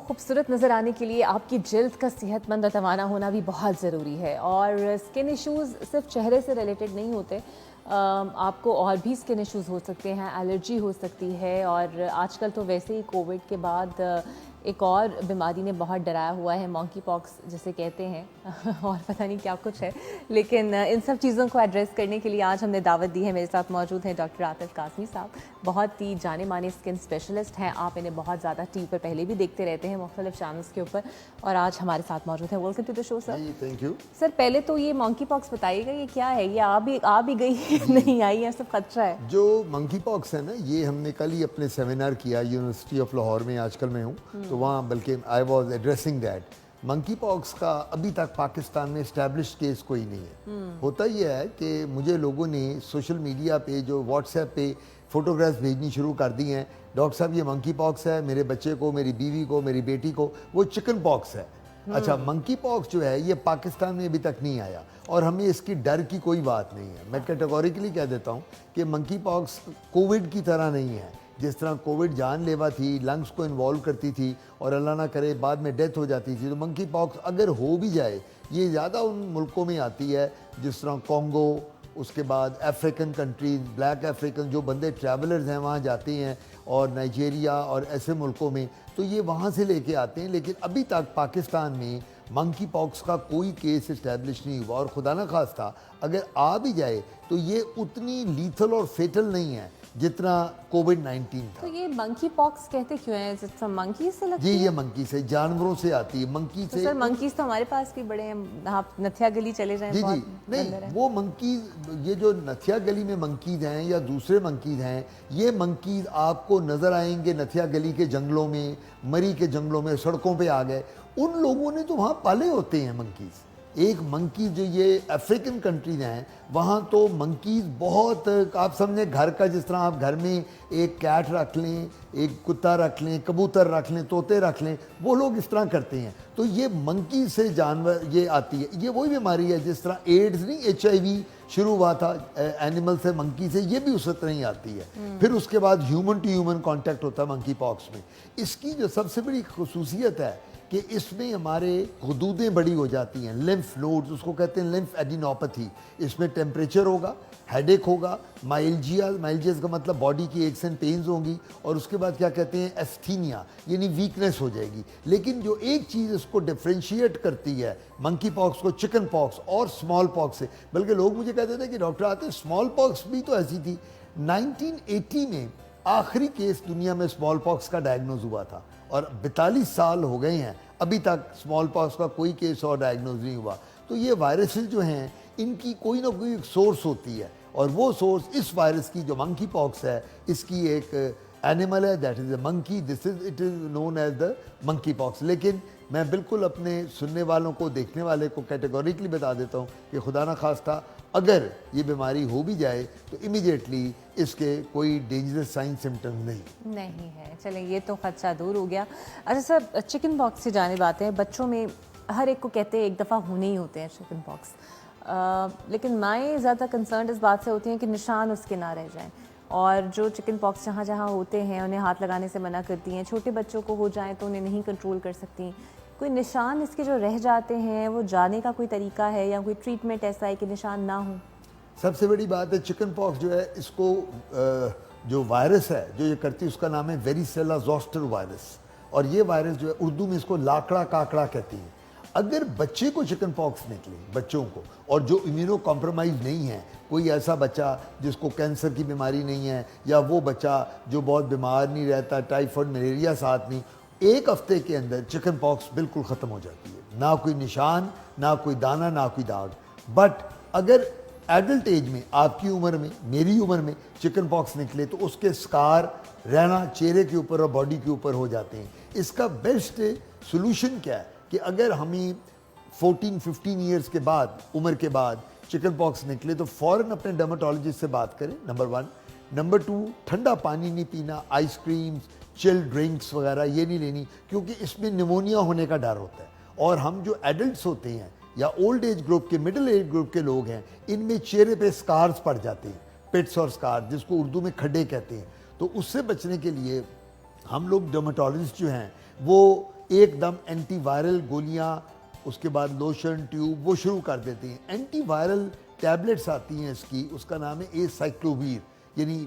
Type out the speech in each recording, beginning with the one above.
خوبصورت نظر آنے کے لیے آپ کی جلد کا صحت مند اور توانا ہونا بھی بہت ضروری ہے. اور اسکن ایشوز صرف چہرے سے ریلیٹڈ نہیں ہوتے, آپ کو اور بھی اسکن ایشوز ہو سکتے ہیں, الرجی ہو سکتی ہے. اور آج کل تو ویسے ہی کووڈ کے بعد ایک اور بیماری نے بہت ڈرایا ہوا ہے, مونکی پاکس جسے کہتے ہیں, اور پتہ نہیں کیا کچھ ہے. لیکن ان سب چیزوں کو ایڈریس کرنے کے لیے آج ہم نے دعوت دی ہے. میرے ساتھ موجود ہیں ڈاکٹر عاطف قاسمی صاحب, بہت ہی جانے مانے اسکن اسپیشلسٹ ہیں. آپ انہیں بہت زیادہ ٹی وی پر پہلے بھی دیکھتے رہتے ہیں مختلف چینلز کے اوپر, اور آج ہمارے ساتھ موجود ہیں. Welcome to the show sir. Thank you. Sir پہلے تو یہ مونکی پاکس بتائیے گا, یہ کیا ہے, یہ آ بھی گئی نہیں آئی ہے, سب خطرہ ہے؟ جو منکی پاکس ہے نا, یہ ہم نے کل ہی اپنے سیمینار کیا یونیورسٹی آف لاہور میں, آج کل میں ہوں تو وہاں, بلکہ آئی واز ایڈریسنگ دیٹ. منکی پاکس کا ابھی تک پاکستان میں اسٹیبلش کیس کوئی نہیں ہے. ہوتا یہ ہے کہ مجھے لوگوں نے سوشل میڈیا پہ, جو واٹس ایپ پہ فوٹوگرافس بھیجنی شروع کر دی ہیں, ڈاکٹر صاحب یہ منکی پاکس ہے, میرے بچے کو, میری بیوی کو, میری بیٹی کو وہ چکن پاکس ہے. اچھا, منکی پاکس جو ہے یہ پاکستان میں ابھی تک نہیں آیا, اور ہمیں اس کی ڈر کی کوئی بات نہیں ہے. میں کیٹیگوریکلی کہہ دیتا ہوں کہ منکی پاکس کووڈ کی طرح نہیں ہے. جس طرح کووڈ جان لیوا تھی, لنگس کو انوالو کرتی تھی اور اللہ نہ کرے بعد میں ڈیتھ ہو جاتی تھی, تو منکی پاکس اگر ہو بھی جائے یہ زیادہ ان ملکوں میں آتی ہے جس طرح کانگو, اس کے بعد افریقن کنٹریز, بلیک افریقن جو بندے ٹریولرز ہیں وہاں جاتے ہیں, اور نائجیریا اور ایسے ملکوں میں, تو یہ وہاں سے لے کے آتے ہیں. لیکن ابھی تک پاکستان میں منکی پاکس کا کوئی کیس اسٹیبلش نہیں ہوا, اور خدا نہ خواستہ اگر آ بھی جائے تو یہ اتنی لیتھل اور فیٹل نہیں ہے جتنا کووڈ-19 تھا. تو یہ منکی پاکس کہتے کیوں ہیں؟ منکی سے لگتی جی, ہے؟ یہ منکی سے, جانوروں سے آتی ہے. منکی سے سر منکیز تو ہمارے پاس بھی بڑے ہیں, آپ نتھیا گلی چلے جائیں, جی بہت نہیں, وہ منکیز, یہ جو نتھیا گلی میں منکیز ہیں یا دوسرے منکیز ہیں, یہ منکیز آپ کو نظر آئیں گے نتھیا گلی کے جنگلوں میں, مری کے جنگلوں میں, سڑکوں پہ آ گئے. ان لوگوں نے تو وہاں پالے ہوتے ہیں منکیز. ایک منکی جو یہ افریقن کنٹریز ہیں وہاں تو منکیز بہت, آپ سمجھیں گھر کا, جس طرح آپ گھر میں ایک کیٹ رکھ لیں, ایک کتا رکھ لیں, کبوتر رکھ لیں, طوطے رکھ لیں, وہ لوگ اس طرح کرتے ہیں. تو یہ منکی سے جانور یہ آتی ہے. یہ وہی بیماری ہے جس طرح ایڈز نہیں, HIV شروع ہوا تھا اینیمل سے, منکی سے, یہ بھی اس طرح ہی آتی ہے. پھر اس کے بعد ہیومن ٹو ہیومن کانٹیکٹ ہوتا ہے منکی پاکس میں. اس کی جو سب سے بڑی خصوصیت ہے کہ اس میں ہمارے غدودیں بڑی ہو جاتی ہیں, لمف نوڈز, اس کو کہتے ہیں لمف ایڈینوپیتھی. اس میں ٹیمپریچر ہوگا, ہیڈ ایک ہوگا, مائلجیاز کا مطلب باڈی کی ایکس اینڈ پینز ہوں گی, اور اس کے بعد کیا کہتے ہیں, ایستھینیا, یعنی ویکنیس ہو جائے گی. لیکن جو ایک چیز اس کو ڈفرینشیٹ کرتی ہے منکی پاکس کو چکن پاکس اور اسمال پاکس سے, بلکہ لوگ مجھے کہتے تھے کہ ڈاکٹر آتے اسمال پاکس بھی تو ایسی تھی. 1980 میں آخری کیس دنیا میں اسمال پاکس کا ڈائگنوز ہوا تھا, اور 42 سال ہو گئے ہیں ابھی تک اسمال پاکس کا کوئی کیس اور ڈائگنوز نہیں ہوا. تو یہ وائرسز جو ہیں ان کی کوئی نہ کوئی ایک سورس ہوتی ہے, اور وہ سورس اس وائرس کی جو منکی پاکس ہے, اس کی ایک اینیمل ہے, that is a monkey, it is known as the monkey pox. لیکن میں بالکل اپنے سننے والوں کو, دیکھنے والے کو کیٹیگوریکلی بتا دیتا ہوں کہ خدا نہ خواستہ اگر یہ بیماری ہو بھی جائے تو امیڈیٹلی اس کے کوئی ڈینجرس سائن سمٹمز نہیں ہے. چلیں یہ تو خدشہ دور ہو گیا. اچھا سر, چکن پاکس سے جانب آتے ہیں. بچوں میں ہر ایک کو کہتے ہیں ایک دفعہ ہونے ہی ہوتے ہیں چکن پاکس, لیکن مائیں زیادہ کنسرنڈ اس بات سے ہوتی ہیں کہ نشان اس کے نہ رہ جائیں, اور جو چکن پاکس جہاں جہاں ہوتے ہیں انہیں ہاتھ لگانے سے منع کرتی ہیں. چھوٹے بچوں کو ہو جائیں تو انہیں نہیں کنٹرول کر سکتی. کوئی نشان اس کے جو رہ جاتے ہیں وہ جانے کا کوئی طریقہ ہے, یا کوئی ٹریٹمنٹ ایسا ہے کہ نشان نہ ہوں؟ سب سے بڑی بات ہے چکن پاکس جو ہے, اس کو جو وائرس ہے جو یہ کرتی ہے اس کا نام ہے ویریسیلا زوسٹر وائرس, اور یہ وائرس جو ہے اردو میں اس کو لاکڑا کاکڑا کہتی ہیں. اگر بچے کو چکن پاکس نکلے, بچوں کو, اور جو امیونو کمپرومائز نہیں ہے, کوئی ایسا بچہ جس کو کینسر کی بیماری نہیں ہے, یا وہ بچہ جو بہت بیمار نہیں رہتا, ٹائیفائڈ ملیریا ساتھ نہیں, 1 ہفتے کے اندر چکن پاکس بالکل ختم ہو جاتی ہے. نہ کوئی نشان, نہ کوئی دانہ, نہ کوئی داغ. بٹ اگر ایڈلٹ ایج میں, آپ کی عمر میں, میری عمر میں چکن پاکس نکلے تو اس کے سکار رہنا چہرے کے اوپر اور باڈی کے اوپر ہو جاتے ہیں. اس کا بیسٹ سولوشن کیا ہے کہ اگر ہمیں 14-15 ایئرس کے بعد, عمر کے بعد چکن پاکس نکلے تو فوراً اپنے ڈرماٹولوجسٹ سے بات کریں, نمبر 1. نمبر 2, ٹھنڈا پانی نہیں پینا, آئس کریمز, چل ڈرنکس وغیرہ یہ نہیں لینی, کیونکہ اس میں نیمونیا ہونے کا ڈر ہوتا ہے. اور ہم جو ایڈلٹس ہوتے ہیں یا اولڈ ایج گروپ کے, مڈل ایج گروپ کے لوگ ہیں, ان میں چہرے پہ سکارز پڑ جاتے ہیں, پٹس اور سکار, جس کو اردو میں کھڈے کہتے ہیں. تو اس سے بچنے کے لیے ہم لوگ ڈرماٹولوجسٹ جو ہیں وہ ایک دم اینٹی وائرل گولیاں، اس کے بعد لوشن ٹیوب وہ شروع کر دیتے ہیں. اینٹی وائرل ٹیبلٹس آتی ہیں اس کی، اس کا نام ہے اے سائکلوویر، یعنی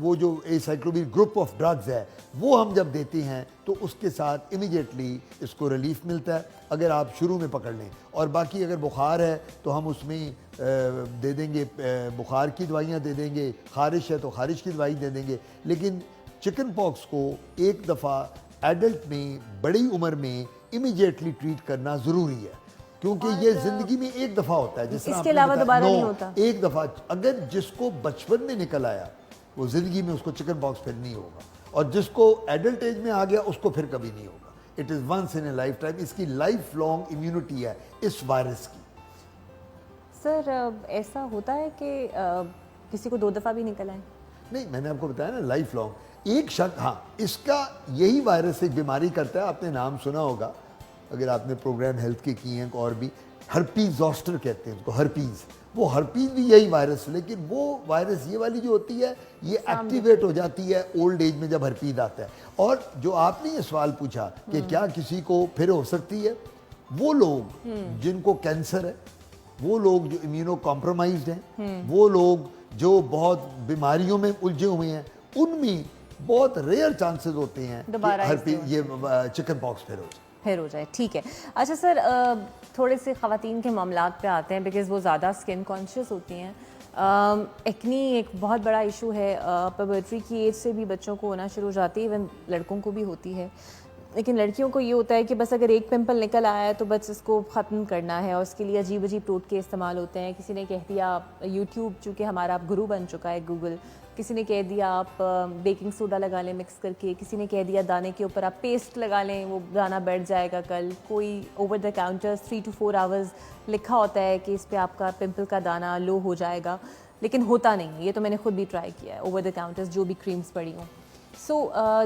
وہ جو اے سائکلوویر گروپ آف ڈرگز ہے وہ ہم جب دیتے ہیں تو اس کے ساتھ امیڈیٹلی اس کو ریلیف ملتا ہے اگر آپ شروع میں پکڑ لیں. اور باقی اگر بخار ہے تو ہم اس میں دے دیں گے، بخار کی دوائیاں دے دیں گے، خارش ہے تو خارش کی دوائی دے دیں گے. لیکن چکن پاکس کو ایک دفعہ ایڈلٹ میں بڑی عمر میں امیڈیٹلی ٹریٹ کرنا ضروری ہے، کیونکہ یہ زندگی میں ایک دفعہ ہوتا ہے. جس طرح اس کے علاوہ دوبارہ نہیں ہوتا. ایک دفعہ اگر جس کو بچپن میں نکل آیا وہ زندگی میں اس کو چکن پاکس پھر نہیں ہوگا، اور جس کو ایڈلٹ ایج میں آ گیا اس کو پھر کبھی نہیں ہوگا. It is once in a lifetime. اس کی لائف لانگ امیونٹی ہے اس وائرس کی. سر ایسا ہوتا ہے کہ کسی کو 2 دفعہ بھی نکل آئے؟ نہیں، میں نے آپ کو بتایا نا لائف لانگ. ایک شخص، ہاں اس کا یہی وائرس ایک بیماری کرتا ہے، آپ نے نام سنا ہوگا اگر آپ نے پروگرام ہیلتھ کے کیے ہیں اور بھی، ہرپیز زوسٹر کہتے ہیں اس کو، ہرپیز. وہ ہرپیز بھی یہی وائرس، لیکن وہ وائرس یہ والی جو ہوتی ہے یہ ایکٹیویٹ ہو جاتی ہے اولڈ ایج میں جب ہرپیز آتا ہے. اور جو آپ نے یہ سوال پوچھا کہ کیا کسی کو پھر ہو سکتی ہے، وہ لوگ جن کو کینسر ہے، وہ لوگ جو امیونو کمپرومائزڈ ہیں، وہ لوگ جو بہت بیماریوں میں الجھے ہوئے ہیں، ان میں بہت ریئر چانسز ہوتے ہیں کہ یہ چکن پاکس پھر ہو جائے. ٹھیک ہے. اچھا سر، تھوڑے سے خواتین کے معاملات پہ آتے ہیں بیکاز وہ زیادہ اسکن کانشیس ہوتی ہیں. ایکنی ایک بہت بڑا ایشو ہے، پیبرٹی کی ایج سے بھی بچوں کو ہونا شروع ہو جاتی ہے، ایون لڑکوں کو بھی ہوتی ہے. لیکن لڑکیوں کو یہ ہوتا ہے کہ بس اگر ایک پمپل نکل آیا ہے تو بس اس کو ختم کرنا ہے، اور اس کے لیے عجیب عجیب ٹوٹکے استعمال ہوتے ہیں. کسی نے کہہ دیا یوٹیوب، چونکہ ہمارا اب گرو بن چکا ہے گوگل، کسی نے کہہ دیا آپ بیکنگ سوڈا لگا لیں مکس کر کے، کسی نے کہہ دیا دانے کے اوپر آپ پیسٹ لگا لیں وہ دانہ بیٹھ جائے گا کل. کوئی over the counter 3 to 4 hours لکھا ہوتا ہے کہ اس پہ آپ کا پمپل کا دانہ لو ہو جائے گا، لیکن ہوتا نہیں. یہ تو میں نے خود بھی ٹرائی کیا ہے، اوور دا کاؤنٹرز جو بھی کریمز پڑی ہوں. سو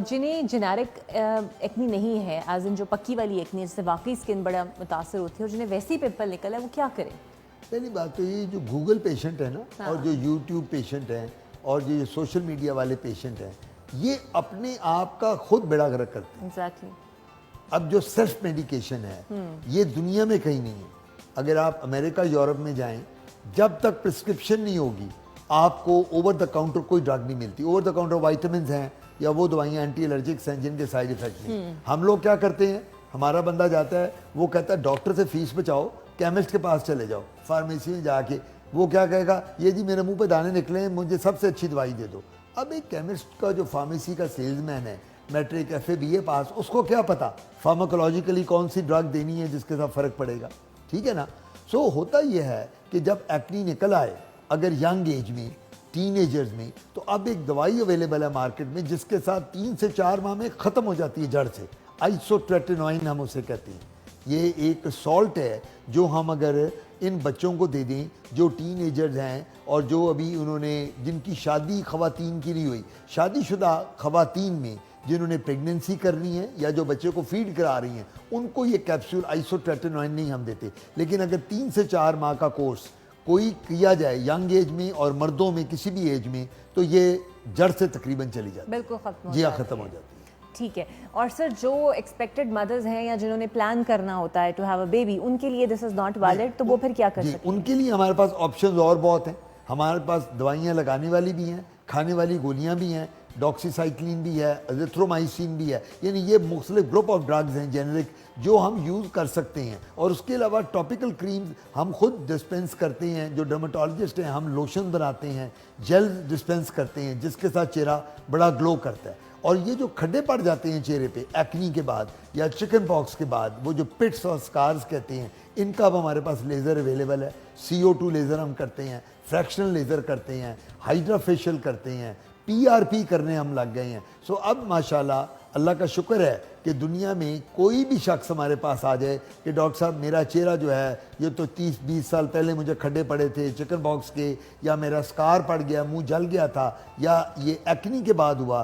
جنہیں جنیرک ایکنی نہیں ہے، ایز ان جو پکی والی ایکنی ہے جس سے واقعی اسکن بڑا متاثر ہوتی ہے، اور جنہیں ویسی پمپل نکل ہے، وہ کیا کریں؟ پہلی بات تو یہ جو گوگل پیشنٹ ہے نا، اور جو یوٹیوب پیشنٹ ہیں، اور جو یہ سوشل میڈیا والے پیشنٹ ہیں، یہ اپنے آپ کا خود بیڑا غرق کرتے ہیں. ایگزیکٹلی. اب جو سیلف میڈیکیشن ہے یہ دنیا میں کہیں نہیں ہے. اگر آپ امریکہ یورپ میں جائیں، جب تک پرسکرپشن نہیں ہوگی آپ کو اوور دا کاؤنٹر کوئی ڈرگ نہیں ملتی. اوور دا کاؤنٹر وائٹامنز ہیں یا وہ دوائیاں اینٹی الرجکس ہیں جن کے سائیڈ ایفیکٹ نہیں. ہم لوگ کیا کرتے ہیں، ہمارا بندہ جاتا ہے، وہ کہتا ہے ڈاکٹر سے فیس بچاؤ، کیمسٹ کے پاس چلے جاؤ، فارمیسی میں جا کے وہ کیا کہے گا، یہ جی میرے منہ پہ دانے نکلے ہیں، مجھے سب سے اچھی دوائی دے دو. اب ایک کیمسٹ کا جو فارمیسی کا سیلز مین ہے، میٹرک ایف اے بی اے پاس، اس کو کیا پتا فارماکولوجیکلی کون سی ڈرگ دینی ہے جس کے ساتھ فرق پڑے گا. ٹھیک ہے نا. سو ہوتا یہ ہے کہ جب ایکنی نکل آئے اگر ینگ ایج میں، ٹین ایجرز میں، تو اب ایک دوائی اویلیبل ہے مارکیٹ میں جس کے ساتھ 3 سے 4 ماہ میں ختم ہو جاتی ہے جڑ سے. آئسوٹریٹینوئن ہم اسے کہتے ہیں. یہ ایک سالٹ ہے جو ہم اگر ان بچوں کو دے دیں جو ٹین ایجرز ہیں اور جو ابھی انہوں نے، جن کی شادی خواتین کی نہیں ہوئی، شادی شدہ خواتین میں جنہوں نے پریگننسی کرنی ہے یا جو بچے کو فیڈ کرا رہی ہیں، ان کو یہ کیپسول آئسوٹریٹینوئن نہیں ہم دیتے. لیکن اگر 3 سے 4 ماہ کا کورس کوئی کیا جائے ینگ ایج میں اور مردوں میں کسی بھی ایج میں، تو یہ جڑ سے تقریباً چلی جاتی ہے. بالکل ختم ہو جی ہاں، جاتی ختم ہو ہے. جاتی ہے. ٹھیک ہے. اور سر جو ایکسپیکٹڈ مدرز ہیں یا جنہوں نے پلان کرنا ہوتا ہے ٹو ہیو اے بیبی، ان کے لیے دس از ناٹ ویلڈ، تو وہ پھر کیا کر سکتے ہیں؟ ان کے لیے ہمارے پاس آپشنز اور بہت ہیں. ہمارے پاس دوائیاں لگانے والی بھی ہیں، کھانے والی گولیاں بھی ہیں، ڈاکسی سائکلین بھی ہے، ایزیتھرومائسین بھی ہے. یعنی یہ مختلف گروپ آف ڈرگز ہیں جینرک جو ہم یوز کر سکتے ہیں. اور اس کے علاوہ ٹاپیکل کریمز ہم خود ڈسپینس کرتے ہیں. جو ڈرماٹولوجسٹ ہیں ہم لوشن بناتے ہیں، جیل ڈسپینس کرتے ہیں جس کے ساتھ چہرہ بڑا گلو کرتا ہے. اور یہ جو کھڈے پڑ جاتے ہیں چہرے پہ ایکنی کے بعد یا چکن پاکس کے بعد، وہ جو پٹس اور سکارز کہتے ہیں، ان کا اب ہمارے پاس لیزر اویلیبل ہے. CO2 لیزر ہم کرتے ہیں، فریکشنل لیزر کرتے ہیں، ہائیڈرا فیشل کرتے ہیں، PRP کرنے ہم لگ گئے ہیں. سو اب ماشاءاللہ اللہ کا شکر ہے کہ دنیا میں کوئی بھی شخص ہمارے پاس آ جائے کہ ڈاکٹر صاحب میرا چہرہ جو ہے یہ تو 30-20 سال پہلے مجھے کھڈے پڑے تھے چکن باکس کے، یا میرا سکار پڑ گیا، منہ جل گیا تھا، یا یہ ایکنی کے بعد ہوا،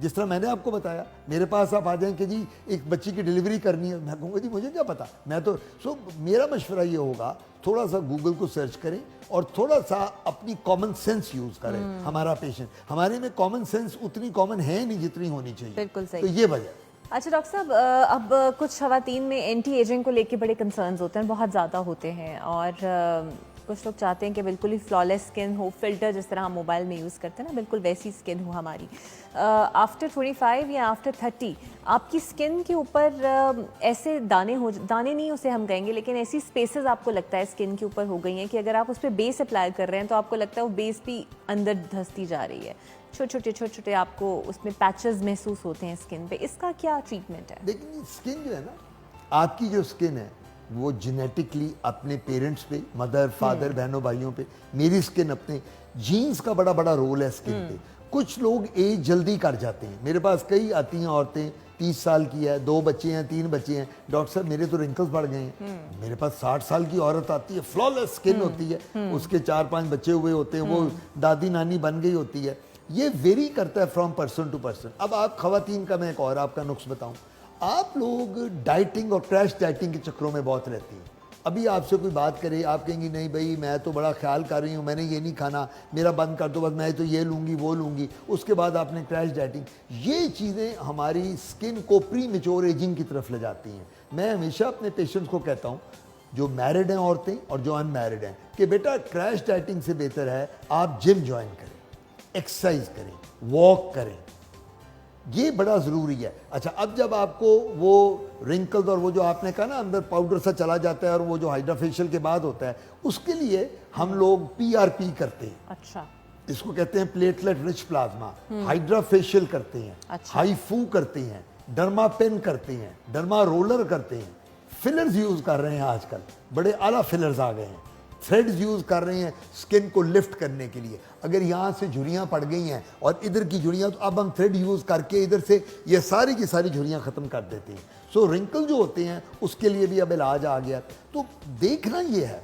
جس طرح میں نے آپ کو بتایا, میرے پاس آپ آ جائیں کہ جی ایک بچی کی ڈیلیوری کرنی ہے, میں کہوں گا جی مجھے کیا پتا, میں تو میرا مشورہ یہ ہوگا تھوڑا سا گوگل کو سرچ کریں اور تھوڑا سا اپنی کامن سینس یوز کریں. ہمارا پیشنٹ, ہمارے میں کامن سینس اتنی کامن ہے نہیں جتنی ہونی چاہیے. بالکل صحیح. تو یہ وجہ. اچھا ڈاکٹر صاحب, اب کچھ خواتین میں اینٹی ایجنگ کو لے کے بڑے کنسرنز ہوتے ہیں, بہت زیادہ ہوتے ہیں, اور کچھ لوگ چاہتے ہیں کہ بالکل ہی فلالیس اسکن ہو, فلٹر جس طرح ہم موبائل میں یوز کرتے ہیں نا, بالکل ویسی اسکن ہو ہماری. آفٹر 25 یا آفٹر 30 آپ کی اسکن کے اوپر ایسے دانے نہیں اسے ہم کہیں گے, لیکن ایسی اسپیسز آپ کو لگتا ہے اسکن کے اوپر ہو گئی ہیں کہ اگر آپ اس پہ بیس اپلائی کر رہے ہیں تو آپ کو لگتا ہے وہ بیس بھی اندر دھستی جا رہی ہے, چھوٹے چھوٹے آپ کو اس میں پیچز محسوس ہوتے ہیں اسکن پہ. اس کا کیا ٹریٹمنٹ ہے؟ لیکن اسکن جو ہے نا, آپ کی جو اسکن ہے وہ جینیٹکلی اپنے پیرنٹس پہ, مدر فادر بہنوں بھائیوں پہ, میری اسکن اپنے جینز کا بڑا رول ہے اسکن پہ. کچھ لوگ ایج جلدی کر جاتے ہیں, میرے پاس کئی آتی ہیں عورتیں 30 سال کی ہے, 2 بچے ہیں 3 بچے ہیں, ڈاکٹر صاحب میرے تو رنکلز بڑھ گئے ہیں. میرے پاس 60 سال کی عورت آتی ہے, فلالیس اسکن ہوتی ہے, اس کے 4-5 بچے ہوئے ہوتے ہیں, وہ دادی نانی بن گئی ہوتی ہے. یہ ویری کرتا ہے فرام پرسن ٹو پرسن. اب آپ خواتین کا میں ایک اور آپ کا نقص بتاؤں, آپ لوگ ڈائٹنگ اور کریش ڈائٹنگ کے چکروں میں بہت رہتی ہیں. ابھی آپ سے کوئی بات کرے, آپ کہیں گی نہیں بھائی میں تو بڑا خیال کر رہی ہوں, میں نے یہ نہیں کھانا, میرا بند کر دو, بس میں تو یہ لوں گی وہ لوں گی, اس کے بعد آپ نے کریش ڈائٹنگ. یہ چیزیں ہماری اسکن کو پری میچور ایجنگ کی طرف لے جاتی ہیں. میں ہمیشہ اپنے پیشنٹس کو کہتا ہوں, جو میرڈ ہیں عورتیں اور جو ان میرڈ ہیں, کہ بیٹا کریش ڈائٹنگ سے بہتر ہے آپ جم جوائن کریں, ایکسرسائز کریں, واک کریں, یہ بڑا ضروری ہے. اچھا, اب جب آپ کو وہ رنکلز اور وہ جو آپ نے کہا نا اندر پاؤڈر سا چلا جاتا ہے اور وہ جو ہائیڈرا فیشیل کے بعد ہوتا ہے, اس کے لیے ہم لوگ PRP کرتے ہیں. اچھا, اس کو کہتے ہیں platelet rich plasma. Hydra facial کرتے ہیں, ہائی فو کرتے ہیں, ڈرما پین کرتے ہیں, ڈرما رولر کرتے ہیں, فلرز یوز کر رہے ہیں, آج کل بڑے اعلیٰ فلرز آ گئے ہیں, تھریڈز یوز کر رہے ہیں سکن کو لفٹ کرنے کے لیے. اگر یہاں سے جھریاں پڑ گئی ہیں اور ادھر کی جھریاں, تو اب ہم تھریڈ یوز کر کے ادھر سے یہ ساری کی ساری جھریاں ختم کر دیتے ہیں. سو رنکل جو ہوتے ہیں اس کے لیے بھی اب علاج آ گیا. تو دیکھنا یہ ہے,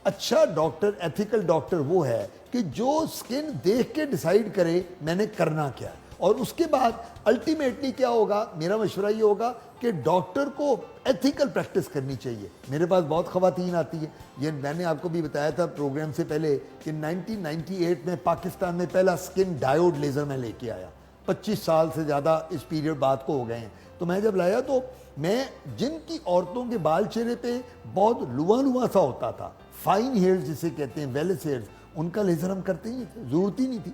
اچھا ڈاکٹر, ایتھیکل ڈاکٹر وہ ہے کہ جو سکن دیکھ کے ڈیسائیڈ کرے میں نے کرنا کیا ہے, اور اس کے بعد الٹیمیٹلی کیا ہوگا. میرا مشورہ یہ ہوگا کہ ڈاکٹر کو ایتھیکل پریکٹس کرنی چاہیے. میرے پاس بہت خواتین آتی ہیں, یہ میں نے آپ کو بھی بتایا تھا پروگرام سے پہلے کہ 1998 میں پاکستان میں پہلا سکن ڈائیوڈ لیزر میں لے کے آیا. 25 سال سے زیادہ اس پیریڈ بعد کو ہو گئے ہیں. تو میں جب لایا تو میں جن کی عورتوں کے بال چہرے پہ بہت لواں سا ہوتا تھا, فائن ہیئرز جسے کہتے ہیں, ویلس ہیئرز, ان کا لیزر ہم کرتے ہی نہیں تھے, ضرورت ہی نہیں تھی.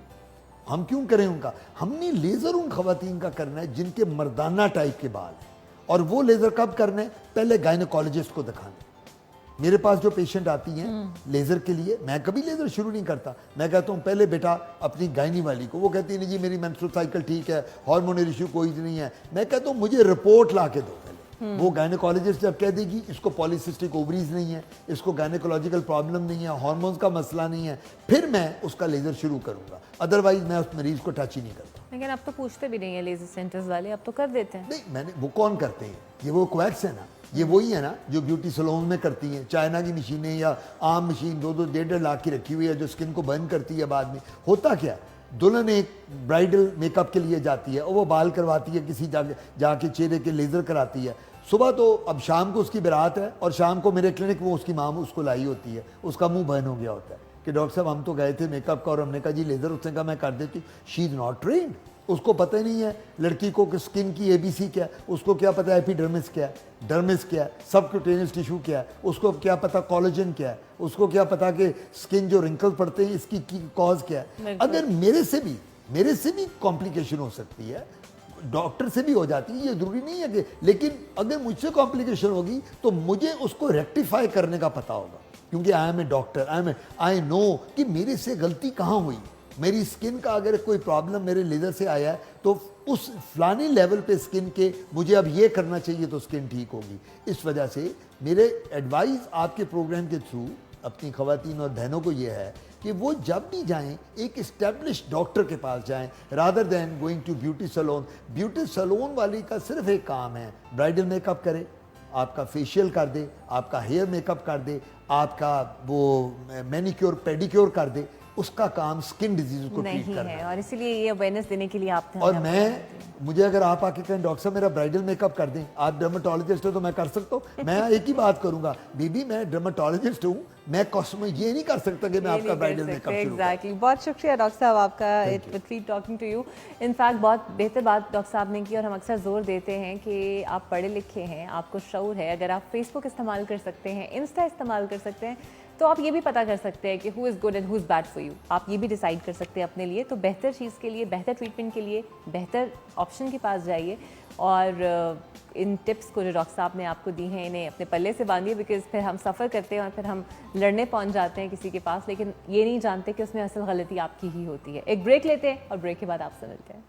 ہم کیوں کریں ان کا؟ ہم نے لیزر ان خواتین کا کرنا ہے جن کے مردانہ ٹائپ کے بال ہیں, اور وہ لیزر کب کرنا ہے؟ پہلے گائنیکالوجسٹ کو دکھانا. میرے پاس جو پیشنٹ آتی ہیں لیزر کے لیے, میں کبھی لیزر شروع نہیں کرتا, میں کہتا ہوں پہلے بیٹا اپنی گائنی والی کو. وہ کہتی ہے نہیں جی میری مینسٹرل سائیکل ٹھیک ہے, ہارمونل ایشو کوئی نہیں ہے. میں کہتا ہوں مجھے رپورٹ لا کے دو پہلے. وہ گائنیکالوجسٹ جب کہہ دے گی اس کو پالیسسٹک اووریز نہیں ہے, اس کو گائنیکولوجیکل پرابلم نہیں ہے, ہارمونز کا مسئلہ نہیں ہے, پھر میں اس کا لیزر شروع کروں گا. ادروائز میں اس مریض کو ٹچ ہی نہیں کرتا. لیکن اب تو پوچھتے بھی نہیں ہیں لیزر سینٹرز والے, اب تو کر دیتے ہیں. نہیں, میں نے, وہ کون کرتے ہیں؟ یہ وہ کویکس ہے نا, یہ وہی ہے نا جو بیوٹی سلون میں کرتی ہیں, چائنا کی مشینیں یا عام مشین 2-2 لاکھ کی رکھی ہوئی ہے جو سکن کو برن کرتی ہے. بعد میں ہوتا کیا, دلہن ایک برائڈل میک اپ کے لیے جاتی ہے اور وہ بال کرواتی ہے کسی جا کے چہرے کے لیزر کراتی ہے. صبح تو اب شام کو اس کی برات ہے, اور شام کو میرے کلینک وہ اس کی ماں اس کو لائی ہوتی ہے, اس کا منہ برن ہو گیا ہوتا ہے کہ ڈاکٹر صاحب ہم تو گئے تھے میک اپ کا اور ہم نے کہا جی لیزر, اس نے کہا میں کر دیتی ہوں. شی از ناٹ ٹرینڈ, اس کو پتہ ہی نہیں ہے لڑکی کو کہ سکن کی ABC کیا ہے, اس کو کیا پتہ ہے ایپیڈرمس کیا ہے, ڈرمس کیا ہے, سب کیوٹینس ٹیشو کیا ہے, اس کو کیا پتہ کولاجن کیا ہے, اس کو کیا پتہ کہ سکن جو رنکل پڑتے ہیں اس کی کاز کیا ہے. اگر میرے سے بھی کمپلیکیشن ہو سکتی ہے, ڈاکٹر سے بھی ہو جاتی ہے, یہ ضروری نہیں ہے کہ, لیکن اگر مجھ سے کمپلیکیشن ہوگی تو مجھے اس کو ریکٹیفائی کرنے کا پتہ ہوگا, کیونکہ آئی ایم اے ڈاکٹر, آئی نو کہ میرے سے غلطی کہاں ہوئی. میری سکن کا اگر کوئی پرابلم میرے لیزر سے آیا ہے تو اس فلانی لیول پہ سکن کے مجھے اب یہ کرنا چاہیے تو سکن ٹھیک ہوگی. اس وجہ سے میرے ایڈوائز آپ کے پروگرام کے تھرو اپنی خواتین اور بہنوں کو یہ ہے کہ وہ جب بھی جائیں ایک اسٹیبلشڈ ڈاکٹر کے پاس جائیں, rather than going to beauty salon. Beauty salon والی کا صرف ایک کام ہے, برائڈل میک اپ کرے, آپ کا فیشیل کر دے, آپ کا ہیئر میک اپ کر دے, آپ کا وہ مینیکیور پیڈیکیور کر دے, اس کا کام سکن ڈیزیز کو ٹریٹ نہیں کرنا ہے. اور اسی لیے یہ اویئرنیس دینے کے لیے آپ اور مجھے اگر آپ آ کے کہیں ڈاکٹر صاحب میرا برائڈل میک اپ کر دیں, آپ ڈرماٹولوجسٹ ہو تو میں کر سکتا ہوں. میں ایک ہی بات کروں گا, بی بی میں ڈرماٹولوجسٹ ہوں, میں یہ نہیں کر سکتا کہ میں آپ کا برائڈل میک اپ شروع کروں. بہت شکریہ ڈاکٹر صاحب آپ کا. Talking to you. In fact بہت بہتر بات ڈاکٹر صاحب نے کی, اور ہم اکثر زور دیتے ہیں کہ آپ پڑھے لکھے ہیں, آپ کو شعور ہے. اگر آپ فیس بک استعمال کر سکتے ہیں, انسٹا استعمال کر سکتے ہیں, تو آپ یہ بھی پتہ کر سکتے ہیں کہ who is good and who is bad for you. آپ یہ بھی ڈیسائیڈ کر سکتے ہیں اپنے لیے. تو بہتر چیز کے لیے, بہتر ٹریٹمنٹ کے لیے بہتر آپشن کے پاس جائیے, اور ان ٹپس کو جو ڈاکٹر صاحب نے آپ کو دی ہیں انہیں اپنے پلے سے باندھیے, بیکاز پھر ہم سفر کرتے ہیں اور پھر ہم لڑنے پہنچ جاتے ہیں کسی کے پاس, لیکن یہ نہیں جانتے کہ اس میں اصل غلطی آپ کی ہی ہوتی ہے. ایک بریک لیتے ہیں اور بریک کے بعد آپ سے ملتے ہیں.